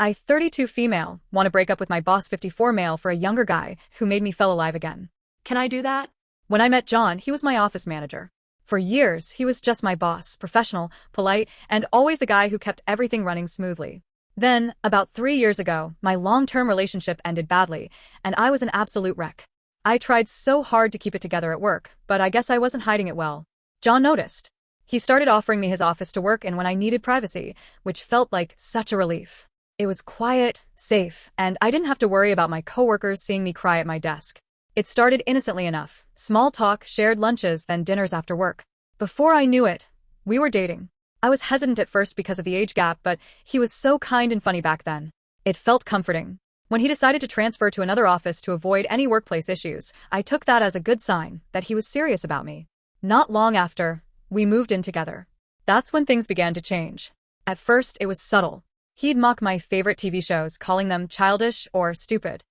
I 32 female, want to break up with my boss 54 male for a younger guy who made me feel alive again. Can I do that? When I met John, he was my office manager. For years, he was just my boss, professional, polite, and always the guy who kept everything running smoothly. Then, about 3 years ago, my long-term relationship ended badly, and I was an absolute wreck. I tried so hard to keep it together at work, but I guess I wasn't hiding it well. John noticed. He started offering me his office to work in when I needed privacy, which felt like such a relief. It was quiet, safe, and I didn't have to worry about my coworkers seeing me cry at my desk. It started innocently enough. Small talk, shared lunches, then dinners after work. Before I knew it, we were dating. I was hesitant at first because of the age gap, but he was so kind and funny back then. It felt comforting. When he decided to transfer to another office to avoid any workplace issues, I took that as a good sign that he was serious about me. Not long after, we moved in together. That's when things began to change. At first, it was subtle. He'd mock my favorite TV shows, calling them childish or stupid.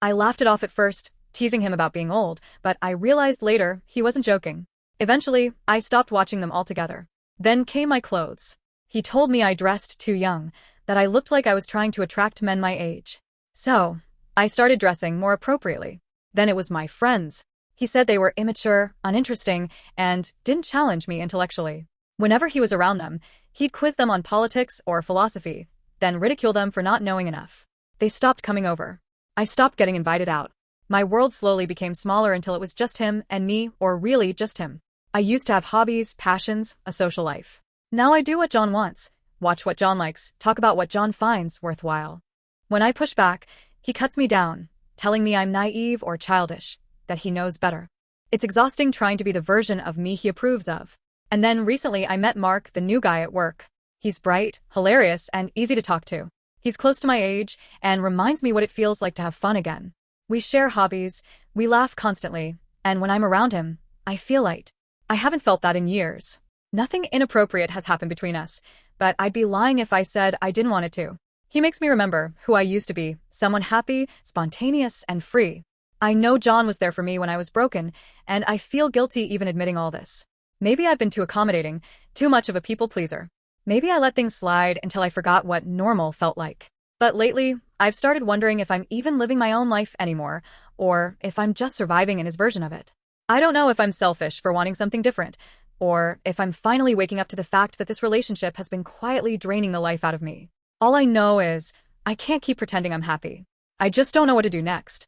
I laughed it off at first, teasing him about being old, but I realized later he wasn't joking. Eventually, I stopped watching them altogether. Then came my clothes. He told me I dressed too young, that I looked like I was trying to attract men my age. So, I started dressing more appropriately. Then it was my friends. He said they were immature, uninteresting, and didn't challenge me intellectually. Whenever he was around them, he'd quiz them on politics or philosophy, then ridicule them for not knowing enough. They stopped coming over. I stopped getting invited out. My world slowly became smaller until it was just him and me, or really just him. I used to have hobbies, passions, a social life. Now I do what John wants, watch what John likes, talk about what John finds worthwhile. When I push back, he cuts me down, telling me I'm naive or childish, that he knows better. It's exhausting trying to be the version of me he approves of. And then recently I met Mark, the new guy at work. He's bright, hilarious, and easy to talk to. He's close to my age and reminds me what it feels like to have fun again. We share hobbies, we laugh constantly, and when I'm around him, I feel light. I haven't felt that in years. Nothing inappropriate has happened between us, but I'd be lying if I said I didn't want it to. He makes me remember who I used to be, someone happy, spontaneous, and free. I know John was there for me when I was broken, and I feel guilty even admitting all this. Maybe I've been too accommodating, too much of a people pleaser. Maybe I let things slide until I forgot what normal felt like. But lately, I've started wondering if I'm even living my own life anymore, or if I'm just surviving in his version of it. I don't know if I'm selfish for wanting something different, or if I'm finally waking up to the fact that this relationship has been quietly draining the life out of me. All I know is, I can't keep pretending I'm happy. I just don't know what to do next.